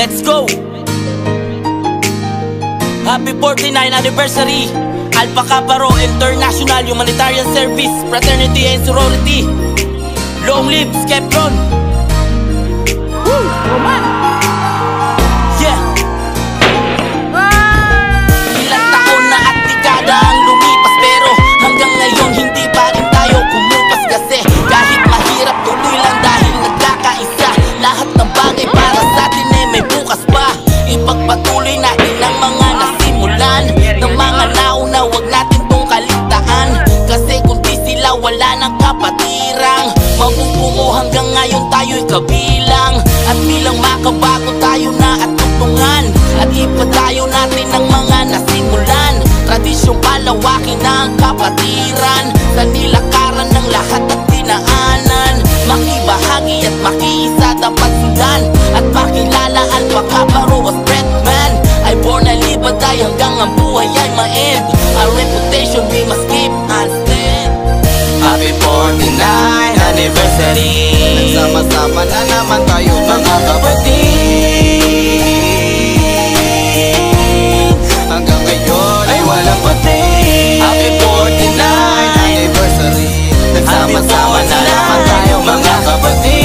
Let's go! Happy 49th anniversary Alpha Kappa Rho International Humanitarian Service Fraternity and Sorority. Long live Skeptron! Woo! Yeah! Ilang taon na at dekada ang lumipas, pero hanggang ngayon hindi pa rin tayo kumupas. Kasi kahit mahirap, tuloy lang dahil nagkakaisa. Lahat ng bagay para sa atin ay may bukas pa. Ipagpatuloy natin ang mga nasimulan ng mga nauna, wag natin tong kaligtaan. Kasi kung di sila, wala ng kapatirang mabubuo hanggang ngayon tayo'y kabilang. At bilang makabago tayo na at tutungan, at ipadayo natin ang mga nasimulan. Tradisyong palawakin na ang kapatiran, sa nilakaran ng lahat at dinaanan. Makibahagi at makiisa dapat sundan, at pakilala Alpha Kappa Rho as Breadman. Ay born na libaday hanggang ang buhay ay ma-end. Our reputation we must keep and stand. Happy 49th anniversary, nagsama-sama na naman tayo mga kapatid. Hanggang ngayon ay walang pati. Happy 49th anniversary, nagsama-sama na naman tayo mga kapatid.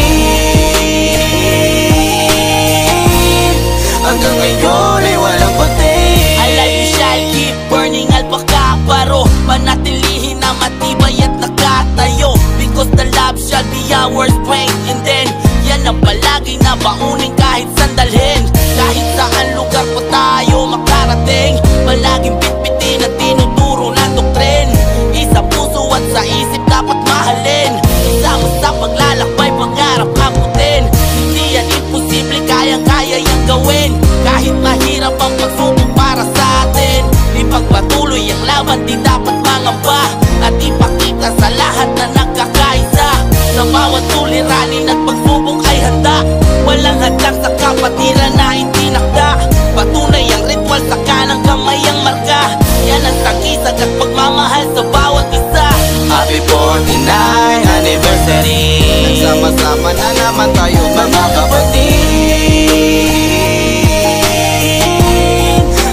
Hanggang ngayon ay walang pati. Alive we shall keep burning Alpha Kappa Rho, panatilihin na matibay at nakatayo. Because the love shall be our strength. And then, yan ang palagi na baunin kahit sandalhin. Kahit saan lugar pa tayo makarating, palaging bitbitin at tinuturo na doktrin. Isa puso at sa isip dapat mahalin. Isama sa paglalakbay, pangarap abutin. Hindi yan imposible, kayang-kaya yang gawin. Kahit mahirap ang pagsubok para sa atin, ipagpatuloy ang laban, di dapat mangamba. At ipakita sa lahat na nagkakaisa, sa bawat tuliranin at pagsubok ay handa. Walang hadlang sa kapatiran na itinakda. Patunay ang ritual sa kanang kamay ang marka. Yan ang tangisag at pagmamahal sa bawat isa. Happy 49th anniversary, nagsama-sama na naman tayo mga kapatid.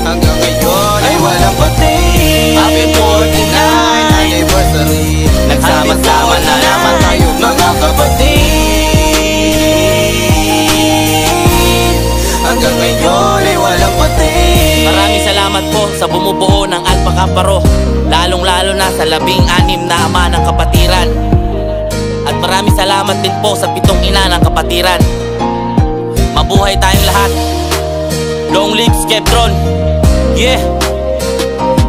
Hanggang ngayon ay walang pati. Happy 49th anniversary, nagsama-sama na naman tayo mga kapatid. Hanggang ngayon ay walang pati. Maraming salamat po sa bumubuo ng Alpha Kappa Rho, lalong-lalo na sa 16 na ama ng kapatiran. At maraming salamat din po sa 7 ina ng kapatiran. Mabuhay tayong lahat. Long live Skeptron. Yeah.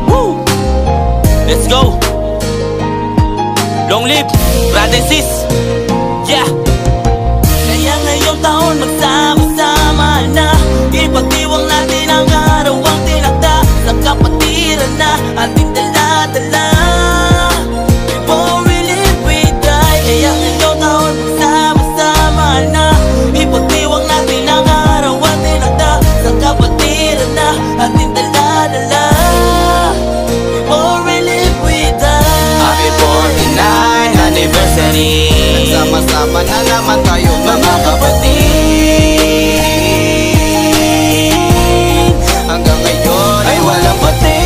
Woo. Let's go. Long live brother and sis. Yeah. Kaya ngayong taon magsama-sama na, ipagdiwang natin ang karawang tinakda. Sa kapatiran na ating dala-dala. Before we live we die. Kaya ngayong taon magsama-sama na, ipagdiwang natin ang karawang tinakda. Sa kapatiran na ating dala-dala. Before we live we die. Happy 49th anniversary, nagsama-sama na naman tayo mga kapatid. Hanggang ngayon ay walang pati.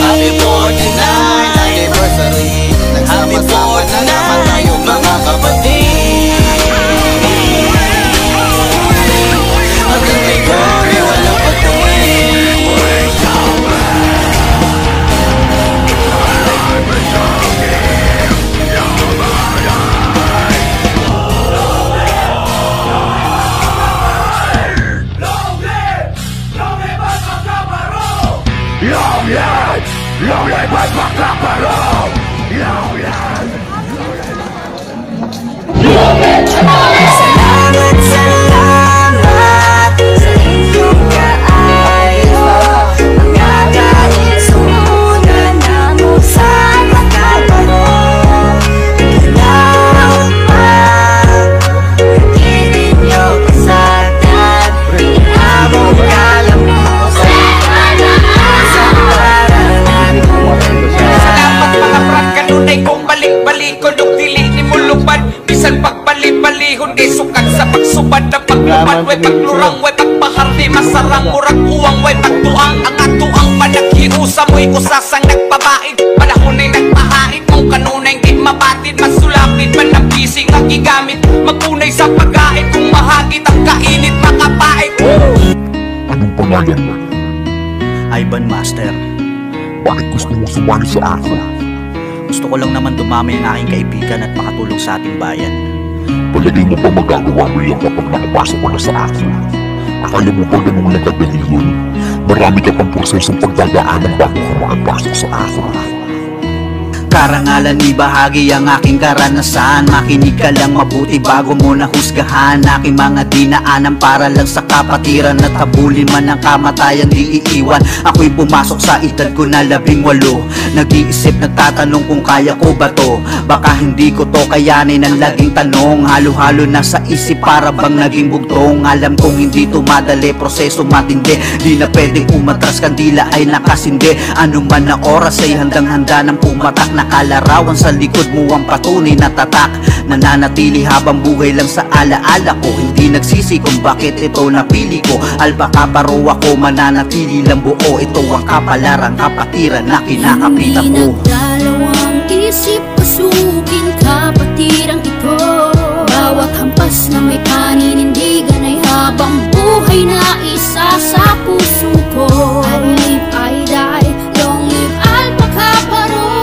Happy 49th anniversary, nagsama-sama na naman tayo mga kapatid. Hanggang ngayon ay walang pati. Long live Alpha Kappa Rho! Long live! Salamat, salamat sa inyong kaayos. Mga kahit sumunod na mo sa Kappa Rho. Ilaw pa, hindi ninyo kasagdan. Inabong kalamusan, sa paralan. Salamat mga brad, kanunay kong balik-balikon. Nung dili ni mo lupad, bisan pagbali-balihon. Kay sukat sa pagsubad na pagpupad. Way paglurang, way pagpahal. makarte masarang murag uwang way pagtuang. Ang atuang panaghiusa mo'y kusasang nagpabait. Panahon ay nagpahait kung kanunay di mabatid. Masulapit man ang bising ang gigamit. Magpunay sa pagkain kung mahagit ang kainit makapait. Anong pangalan mo? Ivan Master. Bakit gusto mo sumali sa akin? Gusto ko lang naman dumami ang aking kaibigan at makatulong sa ating bayan. Palagi mo pa magagawa mo yan kapag nakapasok ko na sa akin? Akala mo ba ganun na kadali yun? Marami ka pang prosesong pagdadaanan bago ka makapasok sa akin. Karangalan ibahagi ang aking karanasan. Makinig ka lang mabuti bago mo nahusgahan aking mga dinaanan para lang sa kapatiran. At habulin man ang kamatayan di iiwan. Ako'y pumasok sa edad ko na 18. Nag-iisip, nagtatanong kung kaya ko ba to. Baka hindi ko to kayanin ang laging tanong. Halo-halo na sa isip para bang naging bugtong. Alam kong hindi to madali, proseso matindi. Di na pwedeng umatras, kandila ay nakasindi. Ano man na oras ay handang-handa ng pumatak. Nakalarawan sa likod mo ang patunay na tatak. Nananatili habang buhay lang sa alaala ko. Hindi nagsisi kung bakit ito napili ko. Alba kaparo ako, mananatili lang buo. Ito ang kapalaran, kapatiran na kinakapitan ko. Hindi nagdalawang isip, pasukin kapatirang ito. Bawat hampas na may paninindigan ay habang buhay na isa sa puso ko. I live, I die, long live Alpha Kaparo.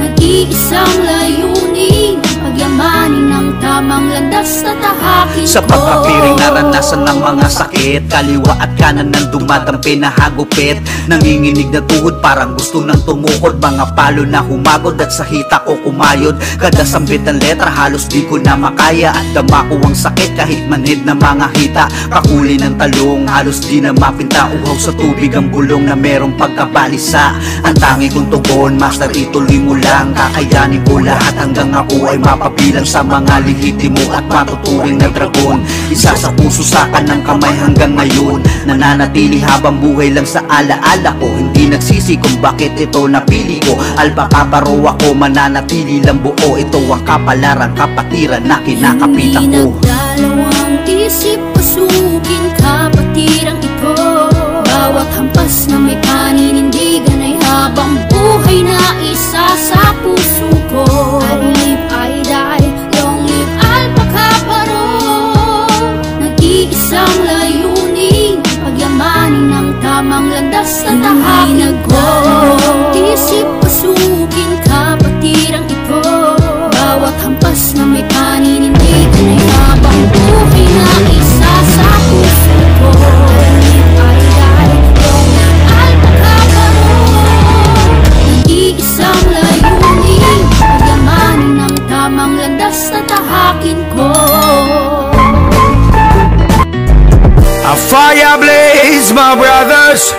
Nag-iisang layunin, pagyamanin ng tamang landas na tahakin ko. Sa pagkapiring naranasan ng mga sakit, kaliwa at kanan ng dumadampi na hagupit. Nanginginig na tuhod parang gusto nang tumukod. Mga palo na humagod at sa hita ko kumayod. Kada sambit ng letra halos di ko na makaya. At dama ko ang sakit kahit manhid na mga hita. Kakuli ng talong halos di na mapinta. Uhaw sa tubig ang bulong na merong pagkabalisa. Ang tangi kong tugon, master ituloy mo lang. Kakayanin ko lahat hanggang ako ay mapabilang sa mga lihitimo at matuturing na dragon. Isa sa puso sakan ng kamay hanggang ngayon. Nananatili habang buhay lang sa alaala ko. Hindi nagsisi kung bakit ito napili ko. Alba Kaparo ako, mananatili lang buo. Ito ang kapalaran, kapatiran na kinakapitan ko. Hindi nagdalawang isip, pasukin kapatirang ito. Bawat hampas na may paninindigan ay habang buhay na isa sa puso ko. I live, I die, long live Alpha Kaparo. Nag-iisang layunin, pagyamanin ng tamang landas na tahakin ko. Isip, pasukin kapatirang ito. Bawat hampas na may paninindigan ay habang buhay na isa sa puso ko. I live, I die, long live Alpha Kaparo. Nag-iisang layunin, pagyamanin ng tamang landas na tahakin ko. A fire blaze, my brothers.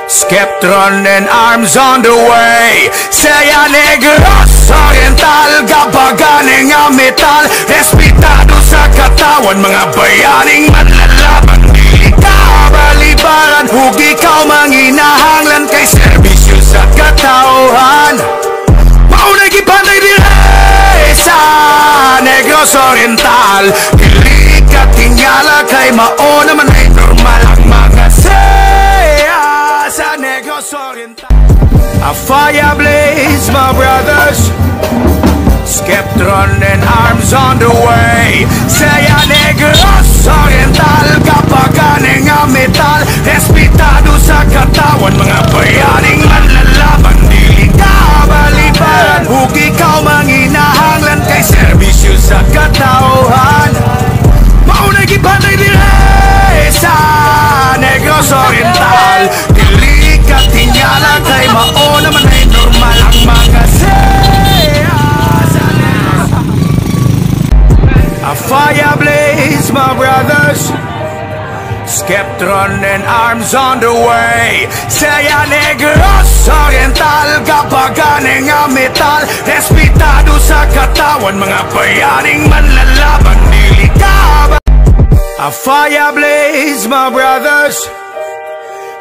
Skeptron and arms on the way. Saya Negros Oriental, gabaganing ang metal. Respetado sa katawan, mga bayaning manlalaban. Dili ka balibaran, huwag ikaw manginahanglan. Kay serbisyo sa katauhan, maunay gipantay dire sa Negros Oriental. Dili ka tingala kay mao naman ay normal ang mga saya sa Negros Oriental. A fire blaze, my brothers. Skeptron and arms on the way. Saya Negros Oriental, kapaganing ang metal. Respetado sa katawan, mga bayaning manlalaban. Dili ka balibaran, huwag ikaw manginahanglan. Kay serbisyo sa katauhan, maunay gipantay dire sa Negros Oriental. Dili ka tingala kay mao naman ay normal ang mga saya sa Negros. A fire blaze, my brothers. Skeptron and arms on the way. Saya Negros Oriental, kapaganing ang metal. Respetado sa katawan, mga bayaning manlalaban. Dili ka ba? A fire blaze, my brothers.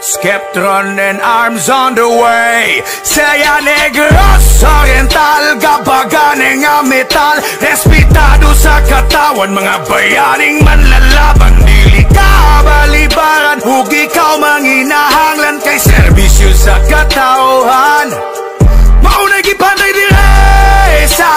Skeptron and arms on the way. Saya Negros Oriental, kapaganing ang metal. Respetado sa katawan, mga bayaning manlalaban. Dili kabalibaran ug ikaw manginahanglan kay serbisyo sa katauhan. Maunay gipanday dire sa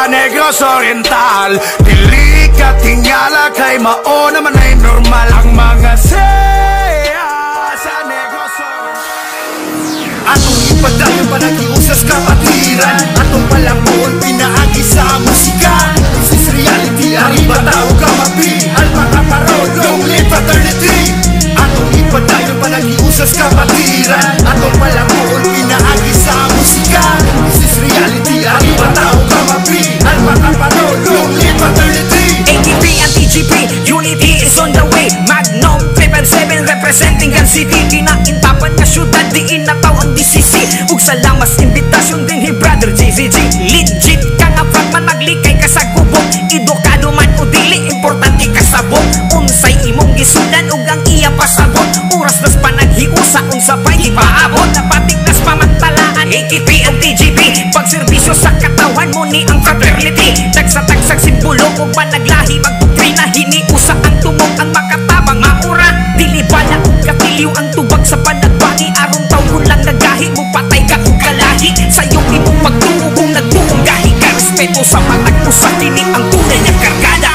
Negros Oriental, dili ka tingala kay mao naman ay normal ang mga saya sa Negros Oriental. Atong ipadayon panagiusas kapatiran, atong palamon pinaagi sa musika. This is reality, ari bataw kamapi, alma kaparod, long live fraternity. Atong ipadayon panagiusas kapatiran, atong palamon pinaagi sa musika. This is reality, ari bataw kamapi, alma kaparod, long live fraternity. ATP and TGP, unity is on the way. Magnum 777 representing Gan City. Kinaintapan nga syudad, diin nataw ang DCC. Ug salamas imbitasyon din hi brother JZG. Legit ka nga frontman, naglikay ka sa gubok. Edukado man o dili, importante ka sabot. Unsay imong gisudan ug ang iya pasabot. Oras nas panaghiusa, unsa pa'y di paabot. Napatik nas pamantalaan, ATP and TGP. Pagserbisyo sa katawan mo ni ang fraternity. Tagsa-tagsag simbolo ug panaglahi, magdoktrina hiniusa ang tumog ang makatabang maura. Dili bala ug katiliw ang tubag sa panagbangi. Aron taon lang nagahi mo, patay ka ug kalahi. Sa iyong imong pagtuo kung nagtuong gahi ka. Respeto sa matag-usa, kini ang tunay nga kargada.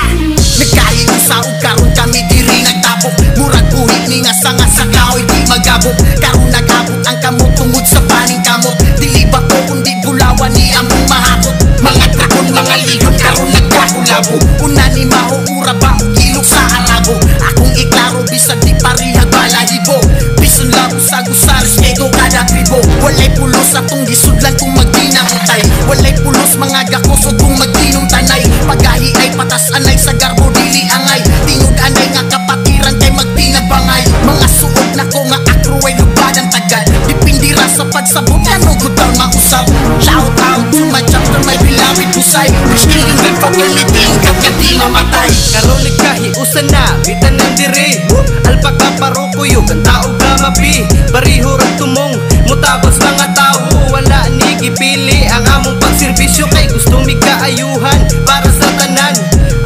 Nagkaiusa ug karon kami diri nagtapok. Murag buhi ni nga sanga sa kahoy di magabok. Karon nag-abot ang kamot tungod sa paning kamot. Dili ba ko kundi bulawan ni among mahakot. Mga dragon, mga ligon karon nagkakulabo. Una ni maho ura ba ug ilog sa alabo. Akong iklaro bisag di parihag balahibo. Bison laro sa gusaris ego kada tribo. Walay pulos atong gisudlan kung magdinautay. Walay pulos mga gakosod kung magdinom tanay. Pagahi ay patas anay sa garbo dili angay. Tingod anay nga kapatiran kay magtinabangay. Mga suod na ko nga akro ay lubadan tagad. Dipindira sa pagsabot ano gudang mausap. Shout out to my chapter, my beloved Pusay. Which killing them fraternity, kakati mamatay. Karon nagkahiusan na, bitan ng dire. Alpaka parukuyo, kanta og kamapi. Bariho rag tumong, mutabas mga tao. Wala ni gipili ang among pagserbisyo kay gusto mi kaayuhan para sa tanan.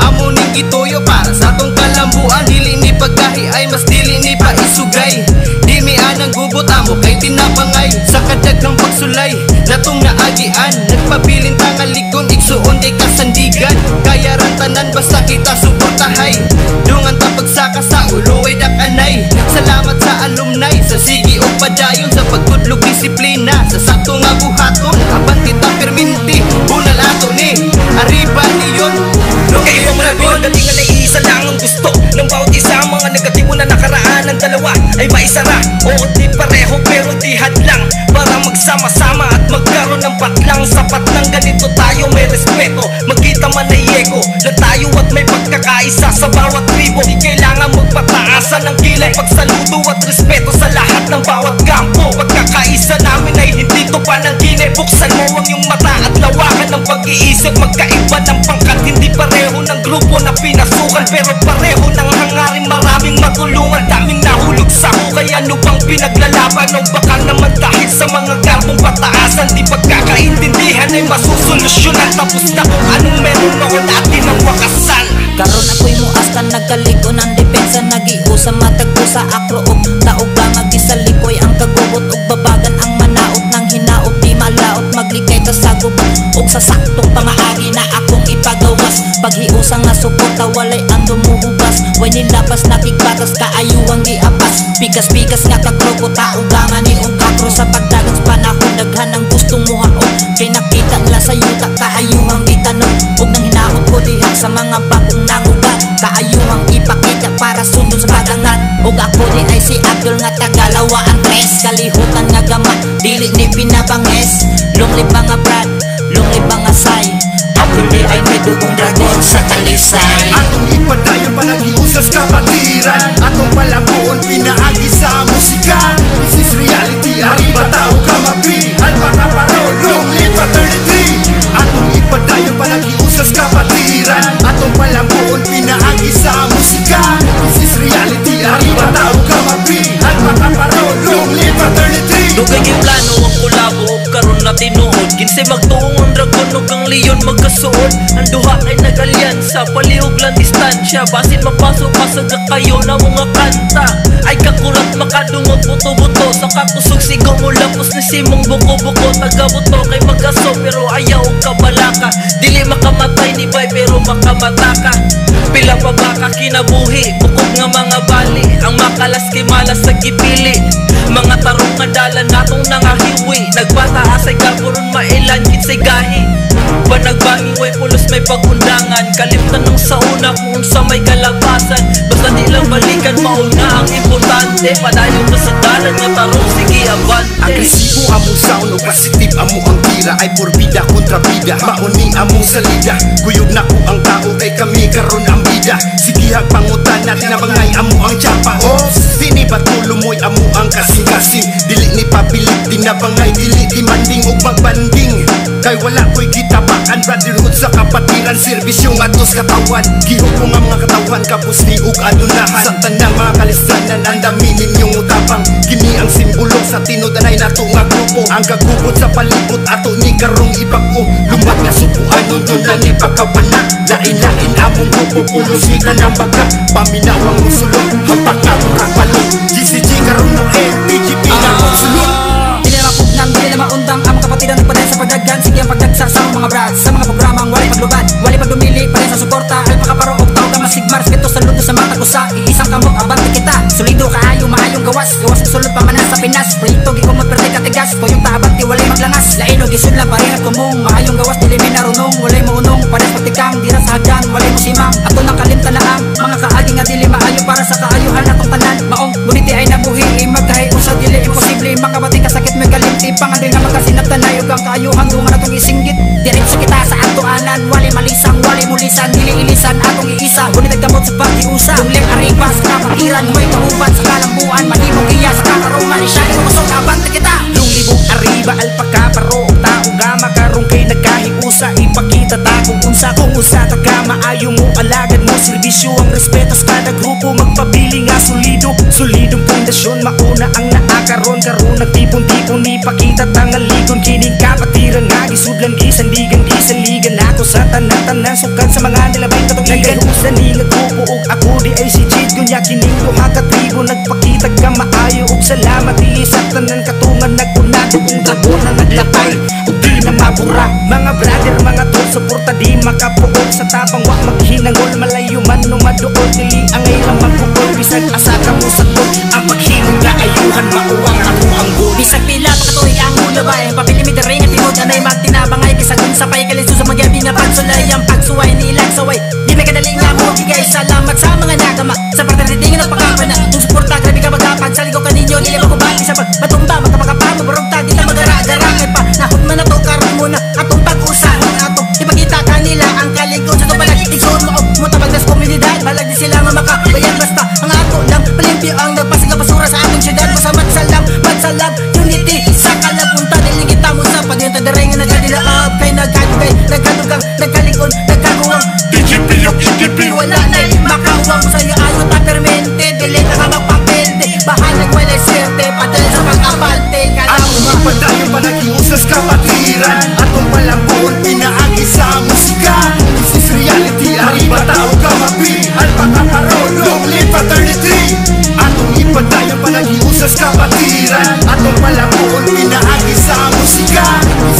Amo ning gituyo para sa tong kalambuan. Dili ni pagkahi ay mas dili ni paisugay. Di mi anang gubot amo kay tinapangay. Sa kadaghang pagsulay natong naagian. Nagpabilin tangalikon igsuon di kasandigan. Kaya ran tanan basta kita suportahay. Dungan ta pagsaka sa ulo ay dakanay. Salamat sa alumni sa sige o padayon sa pagtudlog disiplina sa sakto nga buhaton. Aban kita perminti bunal ato ni arriba niyon. Okay mo man bilang galingan ay isa lang ang gusto ng bawat isa. Mga negatibo na nakaraan ng dalawa ay maisara. Oo di pareho pero di hadlang para magsama-sama at magkaroon ng patlang. Sapat ng ganito tayo may respeto. Magkita man ay ego na tayo at may pagkakaisa sa bawat tribo. Di kailangan magpataasan ng kilay, pagsaludo at respeto sa lahat ng bawat kampo. Pagkakaisa namin ay hindi to panaginip. Buksan mo ang iyong mata at lawakan ng pag-iisip. Magkaiba ng pangkat, hindi pareho ng grupo na pinasukan, pero pareho ng hangarin. Maraming matulungan, daming nahulog sa hukay. Ano bang pinaglalaban o baka naman dahil sa mga garbong pataasan? Di pagkakaintindihan ay masusolusyonan. Tapos na kung anong meron noon atin ang wakasan. Karon ako'y muastan, nagkaligo ng depensa. Nagiusa, matagpusa, akro og taog ba magisalikoy ang kagubot og babagan ang manaot ng hinaot. Di malaot, magligay ka sa gubot og sa saktong pamaagi na akong ipagawas. Paghiusa nga suporta, walay ang dumuhubas. Way nilabas, nakikbatas, kaayuang giapas. Pikas-pikas nga kakroko, taong gama ni og kakro. Sa pagdagang panahon, daghan ang gustong muhaon. Kay nakita nila sa yuta, kaayuang itanong. Og nang hinaot ko diha sa mga bagong nangugat. Kaayuang ipakita para sundon sa pagangat. Og ako di ay si Abdul nga tagalawa ang tres. Kalihutan nga gamat, dili ni pinabanges. Lunglib mga brad, lunglib mga say. Ako di ay may dugong dragon sa talisay. Atong ipadayon panagiusas kapatiran. Atong palabuon pinaagi sa musika. This is reality, ari bataw kamapi. Alma kaparod, long live fraternity. Atong ipadayon panagiusas kapatiran. Atong palabuon pinaagi sa musika. This is reality, ari bataw kamapi. Alma kaparod, long live fraternity. Dugay yung plano ang kulabo o karon na tinuod. Kinsay magtuong ang dragon o kang leon dayon magkasuod. Ang duha ay nag-alyansa, palihog lang distansya. Basin mapasok pasagak kayo na mga kanta. Ay kakulat makadungog buto-buto. Sa kakusog sigaw mo lapos ni simong buko-buko. Tagabuto kay magaso pero ayaw ka balaka. Dili makamatay ni bay pero makamata ka. Pila pa baka kinabuhi, bukog nga mga bali. Ang makalas kay malas sa gipili. Mga tarong nga dala natong nangahiwi. Nagpataas ay kapuron mailan kinsay gahi. Panagbangi way pulos may pagundangan. Kalimtan nung sa una kung sa may kalabasan. Basta di lang balikan mauna ang importante. Padayon ka sa dalan nga tarong sige abante. Agresibo among sound o positive amo ang tira. Ay porbida kontra bida, mauni among salida. Kuyog na ko ang tao kay kami karon ang bida. Sige hagpangutan natin na bangay amo ang tsapa. Oh, sini ba tulumoy amo ang kasing-kasing. Dili ni papilit din na bangay, dili demanding o magbanding. Kay wala ko'y kitabakan, brotherhood sa kapatiran. Serbisyong atos katawan, gihupong ang mga katawan. Kapos ni ug adunahan sa tanang mga kalistranan. Ang dami ninyong utapang, kini ang simbolo sa tinudanay nato nga grupo. Ang kagubot sa palibot ato ni karong ipag-o. Lumbat nga supuan nun doon lang ipagkapanak. Lain-lain among grupo, pulusikan ang baga. Paminawang musulong, hapak nga murang palong. GCG karong no LPGP na musulong. Dili na mapugnan, dili na maundang. Ang mga kapatiran nagpaday sa pagdaghan. Sige ang pagdagsa sa mga brads. Sa mga programang wali paglubad, wali pagdumili pa rin sa suporta. Alpakaparo og tao ka masigmar. Respeto sa luto sa mga tagusa. Iisang kamok, abante kita. Solido kaayo, maayong gawas. Gawas ang sulod pamanan sa Pinas. Proyekto gikumot perte katigas. Tuyong taabante, walay maglangas. Lain o gisud lang parehas kumong. Maayong gawas, dili minarunong. Walay maunong, pares pagtikang. Dira sa hagdan, walay musimang. Ato nang kalimtan na ang mga kaagi nga dili maayo para sa kaayuhan atong tanan. Maong buniti ay nabuhi. Magkahay usa dili imposible. Mga bating kasakit may kalimti. Pangadil nga magkasinabtan na yung kaayuhan. Dungan atong isinggit. Diretso kita sa atuanan. Wali malisang, wali mulisan. Dili ilisan atong iisa. Bunit nagdamot sa pag-iusa. Tungling aripa sa kapatiran. May kauban sa kalambuan. Manimong iya sa kakarungan. Isyari mo masok abante kita. Lunglibong arriba, alpakaparo. Tao gama karong kay nagkahiusa. Ipakita ta kung unsa ka maayo mo, alagad mo. Serbisyo ang respeto sa kada grupo. Magpabili nga solido. Solidong pundasyon, mauna ang naakaron. Karon nagtipon-tipon, ipakita tangaligon. Kining kapatiran nga gisudlan gisandigan. Gisaligan ako sa tanan-tanan. Sukan sa mga nilabay katugigan. Nagalusan ni nagrupo og ako di ay si Jid. Gunya kining duha ka tribo. Nagpakita ka maayo og salamat. Dili sa tanan katungan nagpunado. Kung tabo na naglapay ug di na mabura. Mga brother, mga tol, suporta di makapuog. Sa tapang wak maghinangol, malayo man no maduol. Dili ang ilang magpupol. Bisag asa ka mo sa tol. Ang paghinong na ayuhan, mauwang ako ang gol. Bisag pila pakatuloy ang mulabay. Papilimi da rin at tinod anay magtinabangay. Kisag sa pay kaliso sa magyabi nga pagsulay. Ang pagsuway nilang saway. Di may kadaling nga mo bigay. Salamat sa mga nagama. Sa paternity nga nagpakapan na. Kung suporta grabe ka magapag. Saligaw ka ninyo, dili mo kubali sa pagbatumba. Magkapagapa, mabarugta, di na magara-garangay pa. Nahod man na to, karoon muna. Atong pag-usahan ato. Ipakita ka nila ang kaligod. Sa to balag, igsoon mo o mutabag nas komunidad. Balag di sila nga makabayan. Basta ang ato lang palimpyo ang nagpasiga basura sa ating syudad. Basta magsalam, unity sa kalapunta. Diling kita mo sa pagdinta daray nga nagkadilaab. Kay nagkadugay, nagkadugang, nagkalikon, nagkaguwang. DGP yung EDP. Wala na'y makauwang sa'yo ayo ta permente. Dili na ka magpapente. Bahalag walay serte, padala sa pag-apante. Atong magpadayon pa nag-iusas kapatiran. Atong palambon, pinaagi sa musika. This is reality, arriba tao ka mapi. Alpakaparo, long live fraternity. Atong ipadayon pa nag-iusas kapatiran. Atong palambon, pinaagi sa musika.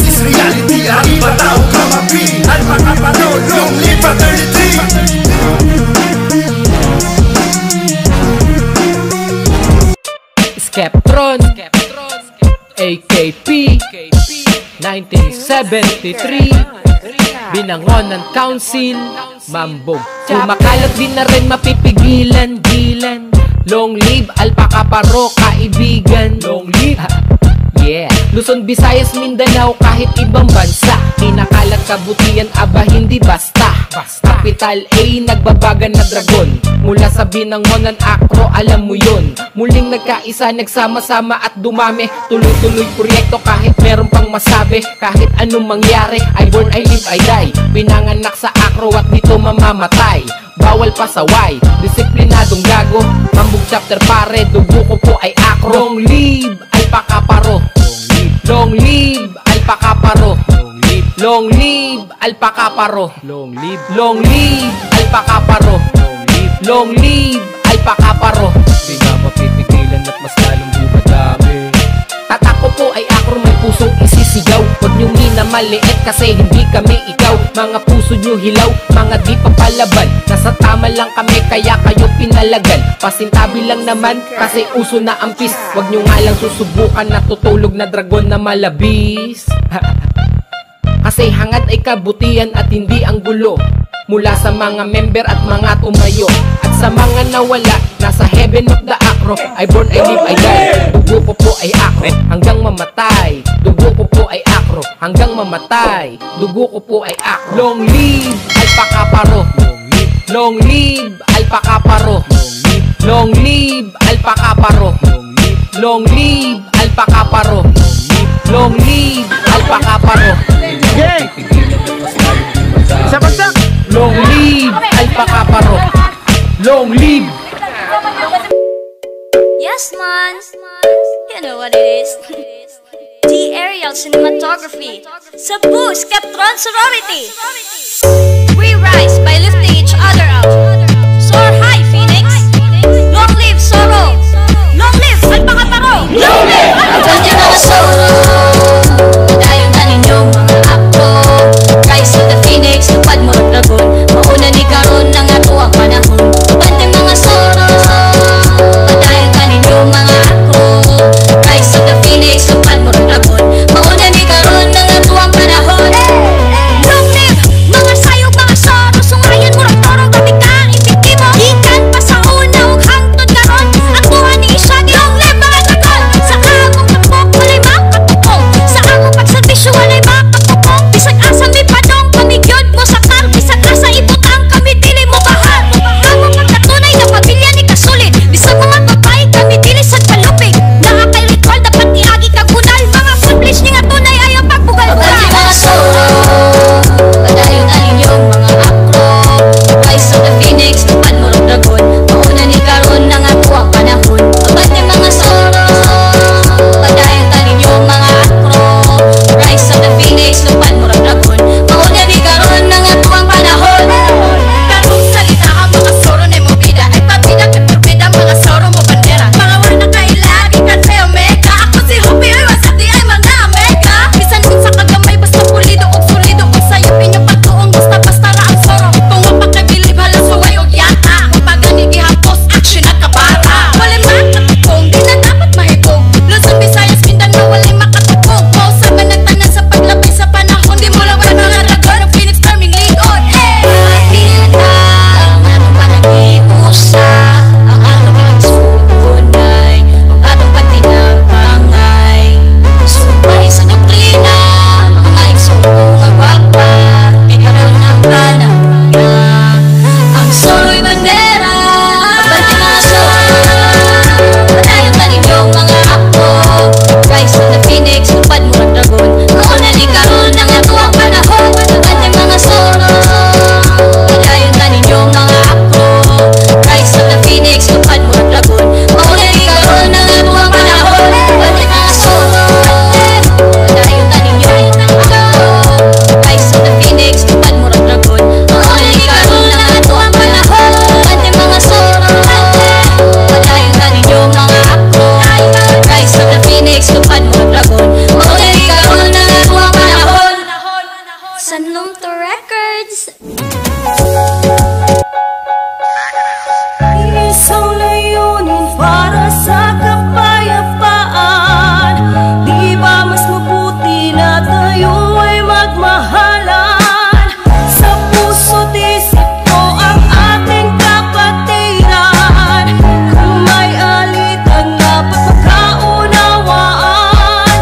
This is reality, arriba tao ka mapi. Alpakaparo, long live fraternity. Skeptron AKP 1973 Binangonan Council Mambog Kumakalat din na rin mapipigilan Gilan Long live Alpakaparo kaibigan Long live Yeah, Luzon, Visayas, Mindanao, kahit ibang bansa Kinakalat kabutihan, aba hindi basta Capital A, nagbabagan na dragon Mula sa Binangonan, Akro, alam mo yun Muling nagkaisa, nagsama-sama at dumami Tuloy-tuloy proyekto kahit meron pang masabi Kahit anong mangyari, I born, I live, I die Pinanganak sa Akro at dito mamamatay Bawal pasaway, disiplinadong gago Mambog chapter pare, dugo ko po ay Akro Long live Alpakaparo Long live Alpakaparo Long live Alpaca Paro. Long live Alpaca Paro. Long live Alpaca Paro. Di nga mapipigilan at mas lalong dumadami. Tatako po ay akro, may pusong isisigaw. Huwag nyo minamaliit kasi hindi kami ikaw. Mga puso nyo hilaw, mga di papalaban. Nasa tama lang kami kaya kayo pinalagan. Pasintabi lang naman kasi uso na ang peace. Huwag nyo nga lang susubukan na tutulog na dragon na malabis. Kasi hangad ay kabutihan at hindi ang gulo. Mula sa mga member at mga tumayo. At sa mga nawala, nasa heaven of the acro. I born, I live, I die. Dugo ko po ay acro hanggang mamatay. Dugo ko po ay acro hanggang mamatay. Dugo ko po ay acro. Long live Alpaca Paro. Long live Alpaca Paro. Long live Alpaca Paro. Long live Alpaca Paro. Long live Alpaca Paro. Sa bagsak! Long live Alpaca Paro. Long live. Yes, man. You know what it is. The Aerial Cinematography. Sa Boost Captron Sorority. We rise by lifting each other up. Soar high, Phoenix. Long live Soro. Long live Alpaca Paro. Long live Alpaca Paro. Soro. Dayon na ninyo mga akto. Rise of the Phoenix, tupad mo ang dragon. Mauna ni karon ng ato ang panahon. Bante mga Soro. Padayon ka ninyo mga akto. Rise of the Phoenix, tupad mo ang dragon. Mauna ni karon ng ato ang panahon. Long live mga sayog mga Soro. Sungayan mo ang toro gabi ka epektibo. Ikan pa sa una ug hangtod karon. Ang tuhan ni Ishagi. Long live mga dragon. Sa among takbok walay makapukong. Sa among pagserbisyo walay makapukong. Bisag asa mi padong pamigyod mo sa kar. Bisag asa ibutang kami dili mo bahal. Among magkatunay na pamilya ni kasulid. Bisag mga babae kami dili sa kalupig. Naa kay ritual dapat niagi kagunal. Mga publish ni nga tunay ayaw pagbugal-bugal. Mga Soro, padayon na ninyong mga akro. Rise of the Phoenix, tupad mo ang dragon. Mauna ni karon ng ato ang panahon. Abante mga Soro, padayon na ninyong mga akro. Rise of the Phoenix, tupad mo ang dragon. Mauna ni karon ng ato ang panahon. Karong salita ang mga Soro na mo bida. Ay pabida kay pabida mga Soro mo bandera. Mga wala kailagi ka sa Omega. Ako si Hopi ay wasati ay mga Omega. Bisan kung sa kagamay basta pulido o solido. Kung sa'yo pinyong pagtuong basta-basta ra ang Soro. Kung mapagkabilib hala suway o yata. Kung pagani gihapos action at kabara. Walay makatukong, di na dapat mahibog. Luzon, Visayas, Mindanao, walay makatukong. Mausa man nagtanan sa paglabay sa panahon. Di mo lang wala mga dragon of Phoenix Storming Legion. Makita ang atong panagiusa. Ang atong pagsugunay. Ang atong patinapangay. Sumay sa doktrina. Mga igsuong agwapa. Ikaroon ng panahon na. Ang Soro'y bandera. Abante mga Soro. Padayon na ninyong mga akto. Rise of the Phoenix, tupad mo ang dragon. Mauna ni karon ng ato ang panahon. Abante mga Soro. Padayon na ninyong mga akto. Rise of the Phoenix, tupad mo ang dragon. Mauna ni karon ng ato ang panahon. Abante mga Soro. Padayon na ninyong mga akto. Rise of the Phoenix, tupad mo ang dragon. Mauna ni karon ng ato ang panahon. Abante mga Soro. Padayon na ninyong mga akto. Rise of the Phoenix, tupad mo ang dragon. Mauna ni karon ng ato ang panahon. Sanlumto Records. Isang layunin para sa kapayapaan. Di ba mas mabuti na tayo ay magmahalan? Sa puso't isip ko ang ating kapatiran. Kung may alitan dapat magkaunawaan.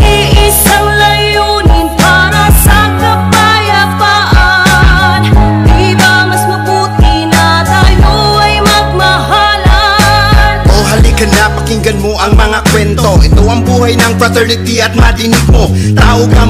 Iisang layunin para sa kapayapaan. Di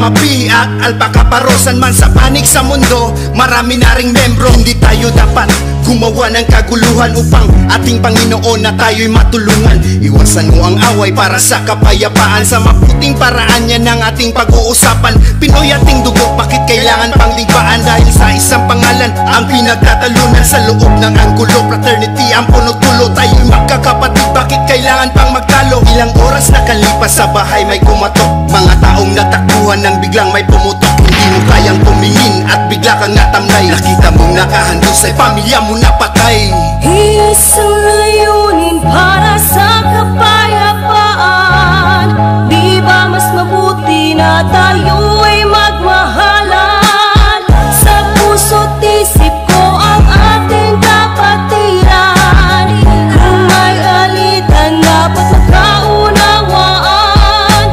Gamapi at Alpaca Parosan man sa panig sa mundo. Marami na ring membro, hindi tayo dapat gumawa ng kaguluhan upang ating Panginoon na tayo'y matulungan. Iwasan mo ang away para sa kapayapaan, sa maputing paraan yan ang ating pag-uusapan. Pinoy ating dugo, bakit kailangan pang ligbaan? Dahil sa isang pangalan ang pinagtatalunan sa loob ng anggulo. Fraternity ang punot dulo, tayo'y magkakapatid, bakit kailangan pang magtalo? Ilang oras nakalipas sa bahay may kumatok, mga taong natakbuhan nang biglang may pumutok. Hindi mo kayang tumingin at bigla kang natamlay. Nakita mong nakahandog sa'y pamilya mo napatay. Isang layunin para sa kapayapaan. Di ba mas mabuti na tayo ay magmahalan? Sa puso't isip ko ang ating kapatiran. Kung may alitan dapat magkaunawaan.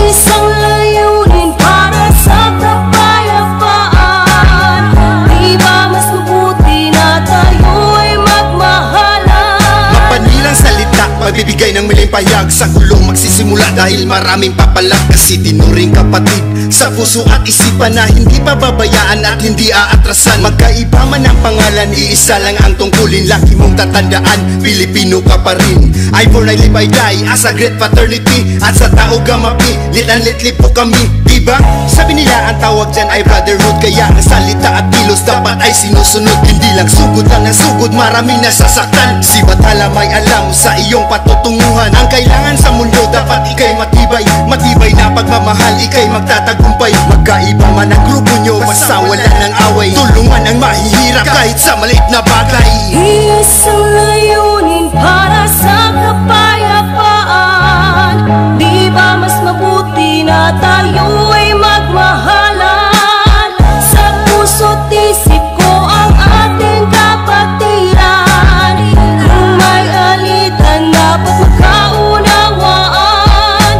Isang layunin para sa kapayapaan. Di ba mas mabuti na tayo ay magmahalan? Mapanilang salita, magbibigay ng miling payag. Sa gulong magsisimula dahil maraming papalag. Kasi tinuring kapatid sa puso at isipan na hindi pababayaan at hindi aatrasan. Magkaiba man ang pangalan, iisa lang ang tungkulin. Lagi mong tatandaan, Pilipino ka pa rin. I born, I live, I die as a great fraternity. At sa tao Gamapi, lit and litli po kami, diba? Sabi nila ang tawag dyan ay brotherhood. Kaya ang salita at kilos dapat ay sinusunod. Hindi lang sugod lang ang sugod, maraming nasasaktan. Si Bathala may alam sa iyong patutunguhan. Ang kailangan sa mundo dapat ikay matibay. Matibay na pagmamahal, ikay magtatagumpay. Magkaiba man ang grupo nyo, basta wala ng away. Tulungan ang mahihirap kahit sa maliit na bagay. Isang layunin para sa kapayapaan. Di ba mas mabuti na tayo ay magmahalan? Sa puso't isip ko ang ating kapatiran. Kung may alitan dapat magkaunawaan.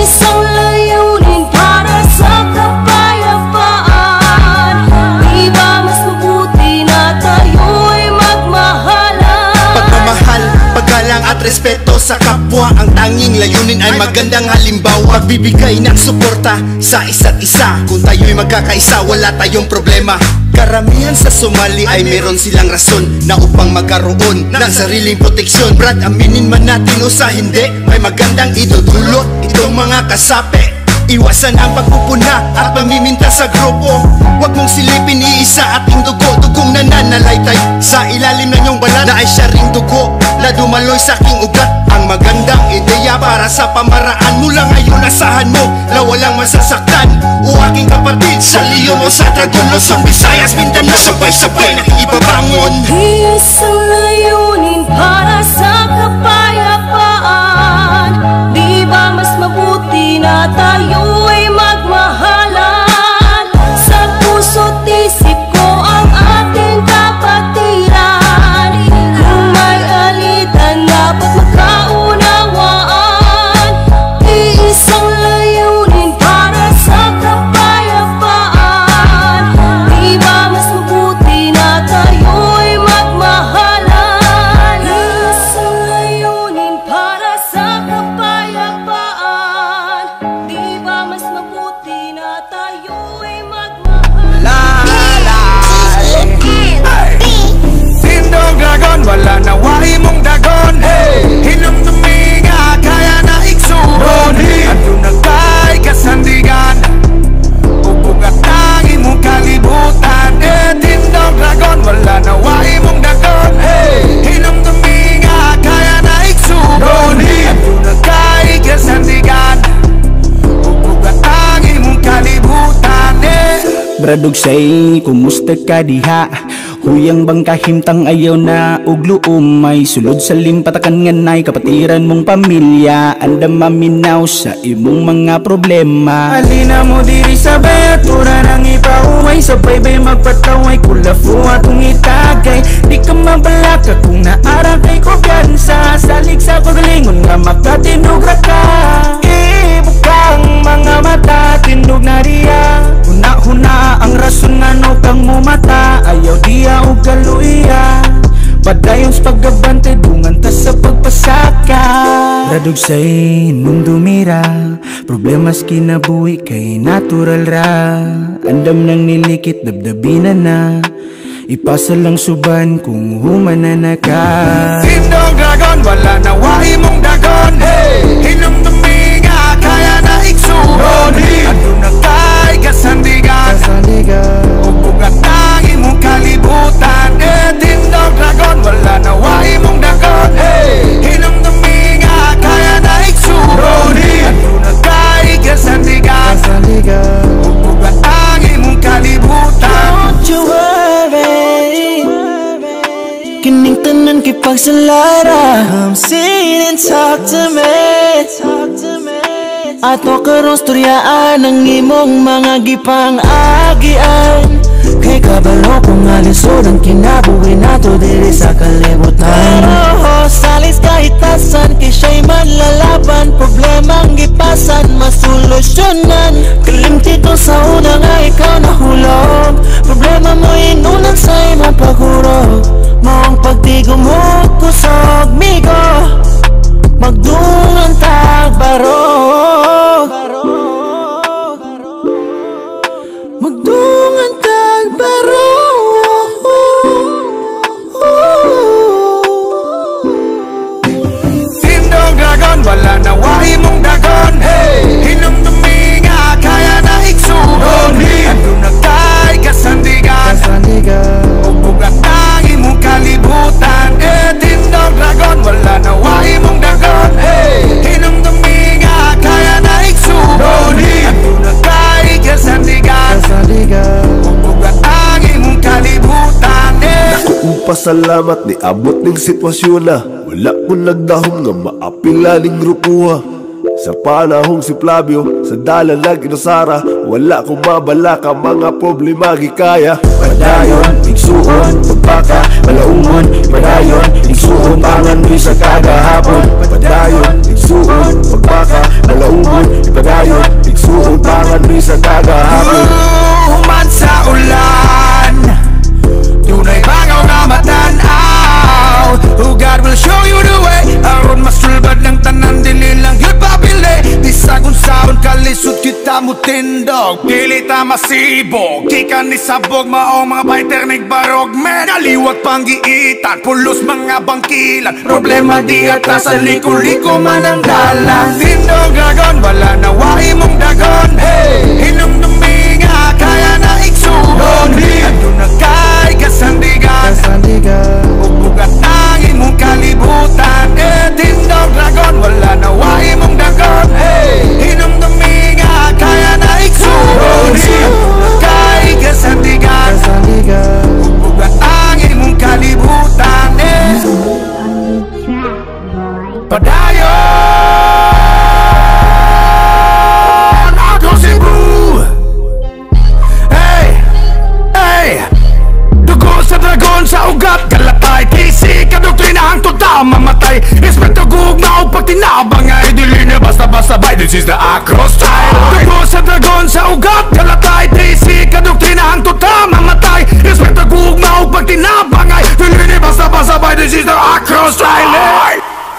Isang layunin para sa kapayapaan. Di ba mas mabuti na tayo ay magmahalan? Pagmamahal, paggalang at respeto sa kapwa, ang tanging layunin ay magandang halimbawa. Magbibigay ng suporta sa isa't isa. Kung tayo'y magkakaisa, wala tayong problema. Karamihan sa Somali ay meron silang rason na upang magkaroon ng sariling proteksyon. Brad, aminin man natin o sa hindi, may magandang idudulot itong mga kasapi. Iwasan ang pagpupuna at pamiminta sa grupo. Huwag mong silipin iisa ating dugo, dugong nananalaytay sa ilalim ng iyong balat na ay siya ring dugo na dumaloy sa aking ugat. Ang magandang ideya para sa pamaraan, mula ngayon asahan mo na walang masasaktan. O aking kapatid, sa liyo mo sa Dragon, Luzon, Visayas, Mindanao, sabay-sabay nakikibabangon. Isang layunin para sa kapayapaan. Di ba mas mabuti na tayo ay magmahalan? Sa puso't isip ko ang ating kapatiran. Kung may alitan dapat magkaunawaan. Isang layunin para sa kapayapaan. Di ba mas mabuti na tayo ay magmahalan? Isang layunin para sa kapayapaan. Di ba mas mabuti na tayo ay magmahalan? Tindog Dragon, wala na wahi mong dagon. Hinong tuminga, kaya na iksuron. Ato na kay kasandigan, ubugat ang imong kalibutan. Tindog Dragon, wala na wahi mong dagon. Hinong tuminga, kaya na iksuron. Ato na kay kasandigan, ubugat ang imong kalibutan. Bradog say, kumusta ka diha? Huyang bang kahimtang ayaw na ugluom may sulod sa limpatakan nganay kapatiran mong pamilya. Andam maminaw sa imong mga problema. Halina mo diri sa bayatura nang ipauway, sabay bay magpataway kulafu atong itagay. Di ka mabalaka kung naara kay kumpiyansa, salig sa pagalingon nga makatinog ra ka. Ibukang mga mata, tindog na riya. Huna-huna ang rason nga no kang mumata. Ayaw diya o galuiya, padayon sa paggabante, dungan ta sa pagpasaka. Kadugsay nung dumira, problemas kinabuhi kay natural ra. Andam nang nilikit dabdabinan na, ipasa lang suban kung humana na ka. Tindong dragon, wala na wahi mong dagon. Hinong duminga, kaya na iksuhon. Ano na kay kasandigan, ubugat ang imong kalibutan. Tindong dragon, wala na wahi mong dagon. Hinong duminga, kaya na iksuhon. Ano na kay kasandigan, ubugat ang imong kalibutan. Don't you worry, kining tanan kay pagsalara. Come sit and talk to me. Ato karong storyaan ang imong mga gipang-agian. Kay kabalo kung alisod ang kinabuhi nato diri sa kalibutan. Pero salis kahit tasan, kay siya'y manlalaban. Problemang gipasan, masolusyonan. Kalimtito sa una nga ikaw nahulog. Problema mo inunan sa imong paghurog. Maong pagtigo mo kusog migo, magdungan tagbarog. Magdungan tagbarog. Tindong dragon, wala na wahi mong dagon. Hinong duminga, kaya na iksuhon. Ano na kay kasandigan, ubugat ang imong kalibutan. Tindong dragon, wala na wahi mong dagon. Hinong duminga, kaya na iksuhon. Ano na kay kasandigan, ubugat ang imong kalibutan. Pasalamat ni abot ning sitwasyon na wala ko nagdahom nga maapila ning grupuha. Sa panahong si Flavio, sa dalalag inusara, wala kong mabala ka mga problema gikaya. Padayon, igsuon, pagpaka, malaumon. Padayon, igsuon, pangan mo sa kagahapon. Padayon, igsuon, pagpaka, malaumon. Padayon, igsuon, pangan mo sa kagahapon. Human sa ulan, tunay bangaw nga matanaw. Oh God will show you the way. Aron masulbad ng tanan, dili lang yun papili. Di sagun saon kalisod kita mo tindog. Dili ta masibog, kika ni sabog. Maong mga fighter nagbarog. Men, aliwag panggiitan, pulos mga bangkilan. Problema di ata sa liko-liko man ang dalan. Tindog dragon, wala na wahi mong dagon. Hinong duminga, kaya na iksuhon. Ano na kay kasandigan, ubugat ang imong kalibutan. Tindog dragon, wala na wahi mong dagon. Hinong duminga, kaya na iksuhon. Ano na kay kasandigan, ubugat ang imong kalibutan. Padayon ako Cebu. Dugo sa dragon sa ugat, galatay. Kisi kadoktrina ang total mamatay. Respeto gugma o pagtinabang ay dili na basta-basta bay. This is the Acros style. Dugo sa dragon sa ugat, galatay. Kisi kadoktrina ang total mamatay. Respeto gugma o pagtinabang ay dili na basta-basta bay. This is the Acros style.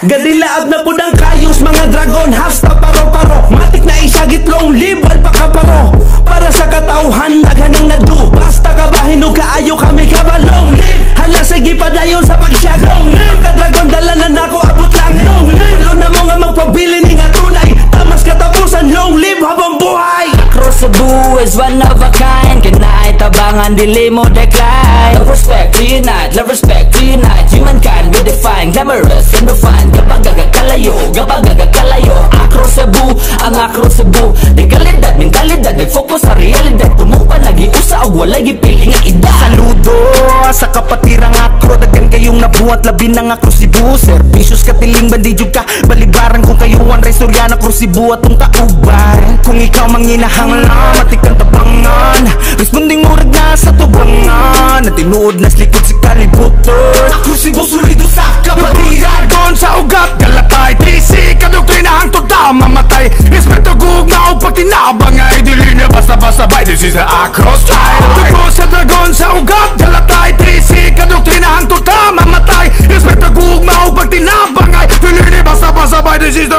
Gadilaab na pud ang kayos mga dragon, hasta paro-paro. Matik na isagit long live alpakaparo. Para sa katauhan naghanang nagdu, basta kabahin o kaayo kami kabalong live. Hala sige padayon sa pagsyagong live. Ka-dragon dala na nako abot lang long live. Lo na mo nga magpabili ni nga tunay, tamas katapusan long live habang buhay. Across Cebu is one of a kind. Kinaay tabangan dili mo decline. Love respect, reunite, love respect, reunite. Humankind we define, glamorous and refined. Kapag agakalayo, kapag agakalayo. Across Cebu, ang Across Cebu. Di kalidad, mentalidad, nag-focus sa realidad. Tumupa, nag-iusa o walay gipiling ang edad. Saludo sa kapatirang akro, daghan kayong nabuhat, labi ng Across Cebu. Servisyos katiling bandidyo ka, balibaran kung kayuan restorya na Across Cebu atong kauban. Kung ikaw manginahang lang, matik kang tabangan. Responding mo rag na sa tubangan, na tinuod na slikod si kalibutan. Across Cebu, sulido sa kapatiran. Dragon sa ugat, galatay. Tisi kadoktrina ang total mamatay. Respeto gugma o pagtinabang ay dili na basta-basta bay. This is the Acros style. Dugo sa dragon sa ugat, galatay. Tisi kadoktrina ang total mamatay. Respeto gugma o pagtinabang ay dili na basta-basta bay. This is the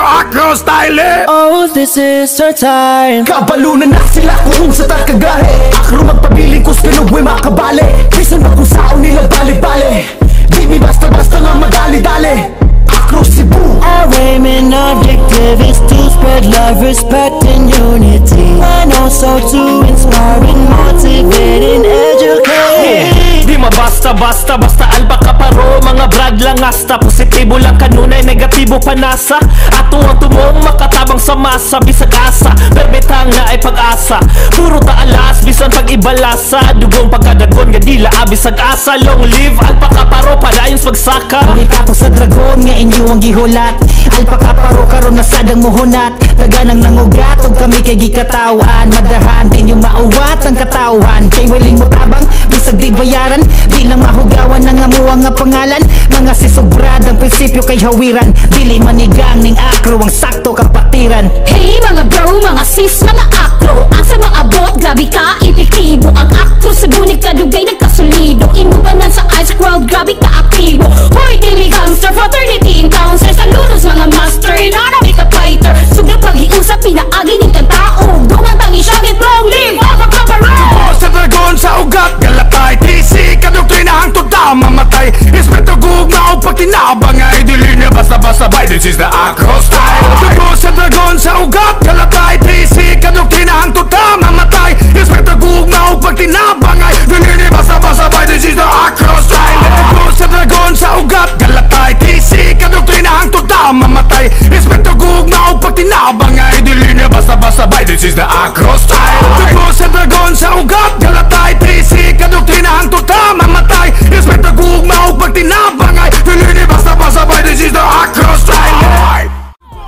this is our time. Kabalunan na sila kung sa takagahe. Akro magpabiling kung spinuwi makabali. Bisan na kung saan nila bali-bali. Di mi basta-basta nga madali-dali. Akro Cebu. Our aim and objective is to spread love, respect and unity, and also to inspire and motivate and educate. Di mabasta-basta, basta alba ka paro. Mga brad lang asta, positibo lang kanunay, negatibo panasa. Ato ang tumong makatabang sa masa. Bisag asa, berbetang na ay pag-asa. Puro taalas, bisan pag-ibalasa. Dugong pagkadagon, gadila abisag asa. Long live, alpa ka paro, padayon pagsaka. Balik ako sa dragon, nga inyo ang gihulat. Alpa ka paro, karon na sadang muhunat. Taganang nangugat, og kami kay gikatawan. Madahan, din yung mauwat ang katawan. Kay willing mo tabang, bisag di bayaran. Di lang mahugawan ng amuwa nga pangalan. Mga sisubrad ang prinsipyo kay hawiran. Dili manigang ning akro ang sakto kapatiran. Hey mga bro, mga sis, mga akro. Asa maabot, grabe ka, epektibo. Ang akro sa bunig kadugay nagkasulido. Imubanan sa ice crowd, grabe ka aktibo. Hoy, dili gangster, fraternity, counselor. Sa lunos, mga master, inarami ka fighter. Sugat pag-iusap, pinaagi ng kantao. Dumantang isyagit, long live, makakabaro. Sa dragon, sa ugat, galatay. TC, kadoktrina, hangtod na mamatay. Respeto gugma o pagtinabang ay dili na basta-basta bay. This is the Akro style. Dugo sa dragon, sa ugat, galatay. TC, kadoktrina, hangtod na mamatay. Respeto gugma o pagtinabang ay dili na basta-basta bay. This is the Akro style. Dugo sa dragon, sa ugat, galatay. TC, kadoktrina, hangtod na mamatay. Respeto gugma o pagtinabang ay dili na basta-basta bay. This is the Akro style. Dugo sa dragon, sa ugat, galatay. TC, kadoktrina, hangtod na mamatay. Respeto gugma o pagtinabang ay dili na basta-basta bay. This is the Akro style.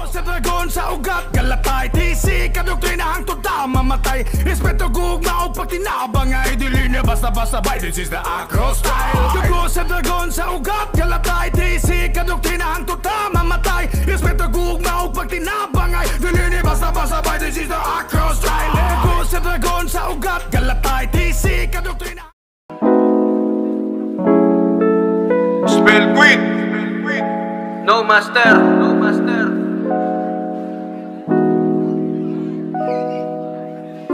Sa dragon, sa ugat, galatay. TC, kadoktrina, hangtod na mamatay. Respeto gugma o pagtinabang ay dili na basta-basta bay. This is the Akro style. Dugo sa dragon, sa ugat, galatay. TC, kadoktrina, hangtod na mamatay. Respeto gugma o pagtinabang ay dili na basta-basta bay. This is the Akro style. Dugo sa dragon, sa ugat, galatay. TC, kadoktrina. Spell quit. No master. No master.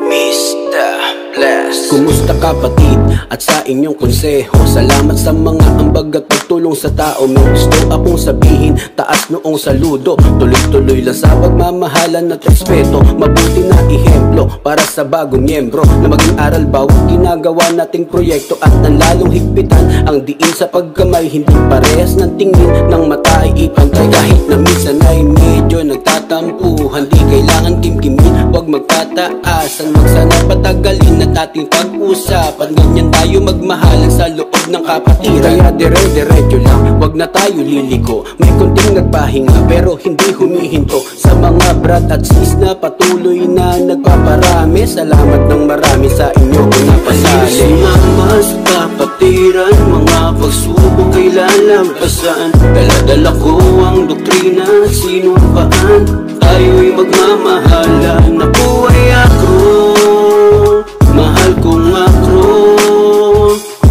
Mr. Bless. Kumusta kapatid at sa inyong konseho? Salamat sa mga ambag at pagtulong sa tao. May gusto akong sabihin, taas noong saludo. Tuloy-tuloy lang sa pagmamahalan at respeto. Mabuti na ihemplo para sa bagong miyembro na maging aral bawat ginagawa nating proyekto. At nang lalong higpitan ang diin sa pagkamay. Hindi parehas ng tingin ng mata ay ipantay. Kahit na minsan ay medyo nagtatampuhan, di kailangan kimkimin, huwag magtataasan. Magsana patagalin at ating pag-usapan. Ganyan tayo magmahalan sa loob ng kapatiran. Kaya dire-diretso lang, wag na tayo liliko. May kunting nagpahinga pero hindi humihinto. Sa mga brad at sis na patuloy na nagpaparami. Salamat ng marami sa inyo kung napasali. Sumama sa kapatiran, mga pagsubok ay lalampasan. Dala-dala ko ang doktrina at sinumpaan. Tayo'y magmamahalan. Ako ay akro, mahal kong akro.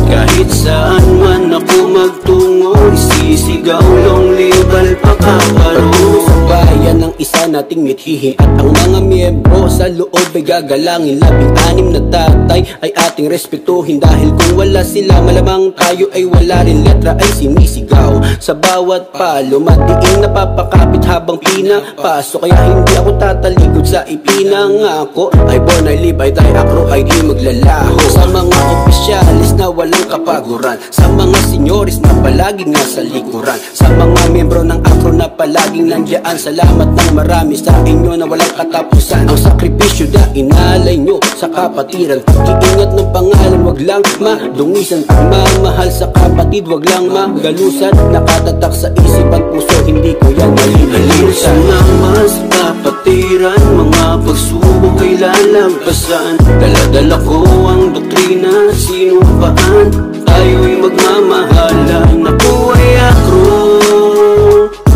Kahit saan man ako magtungo, isisigaw long live alpakaparo. Sa bayan ng isa nating mithihin at ang mga miyembro sa loob ay gagalangin. 16 na tatay ay ating respetuhin. Dahil kung wala sila, malamang tayo ay wala rin. Letra ay sinisigaw sa bawat palo. Matiing napapakapit habang pinapasok. Kaya hindi ako tatalikod sa ipinangako. Ay born, I live, I die, akro ay di maglalaho. Sa mga opisyalis na walang kapaguran, sa mga senyoris na palaging nasa likuran, sa mga miyembro ng akro na palaging nandiyan. Salamat ng marami sa inyo na walang katapusan. Ang sakripisyo na inalay nyo sa kapatiran. Pag-iingat ng pangalan, wag lang madungisan. Pagmamahal sa kapatid, wag lang magalusan. Nakatatak sa isip at puso, hindi ko yan malilimutan. Sumama sa kapatiran, mga pagsubok ay lalampasan. Dala-dala ko ang doktrina at sinumpaan. Tayo'y magmamahalan. Ako ay akro,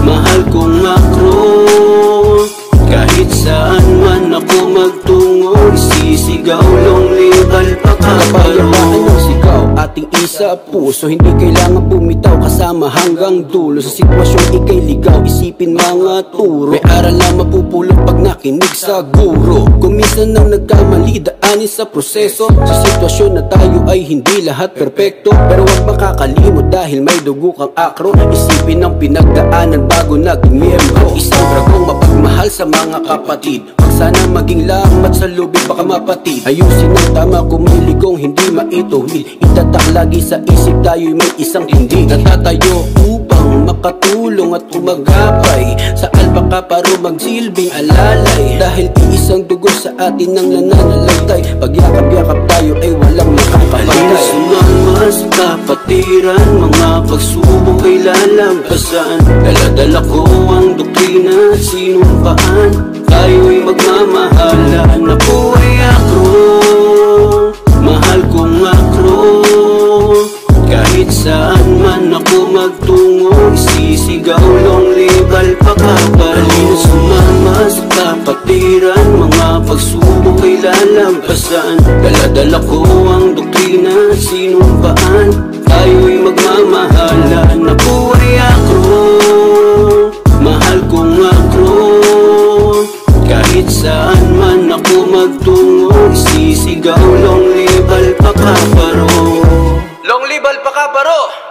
mahal kong akro. Kahit saan man ako magtungo, isisigaw long live alpakaparo. Kapayapaan ng sigaw at ating isa puso. Hindi kailangan bumitaw, kasama hanggang dulo. Sa sitwasyong ikay ligaw, isipin mga turo. May aral na mapupulot pag nakinig sa guro. Kung minsan nang nagkamali, daanin sa proseso. Sa sitwasyon na tayo ay hindi lahat perpekto, pero huwag makakalimot dahil may dugo kang akro. Isipin ang pinagdaanan bago naging miyembro. Isang dragong mapagmahal sa mga kapatid. Pag sana maging lamat sa lubid baka mapatid. Ayusin ang tama kung may ligong hindi maituwid. Itatak lagi sa isip tayo'y may isang tindig. Natatayo upang makatulong at umagapay. Sa alpakaparo magsilbing alalay. Dahil iisang dugo sa atin ang nananalaytay. Pag yakap-yakap tayo ay walang makakapatay. Sumama sa kapatiran, mga pagsubok ay lalampasan. Dala-dala ko ang doktrina at sinumpaan. Tayo'y magmamahalan. Ako ay akro, mahal kong akro. Kahit saan man ako magtungo, isisigaw long live alpakaparo. Halina sumama sa kapatiran, mga pagsubok ay lalampasan. Dala-dala ko ang doktrina at sinumpaan. Tayo'y magmamahalan. Ako ay akro, mahal kong akro. Kahit saan man ako magtungo, isisigaw long live alpakaparo. Long live alpakaparo!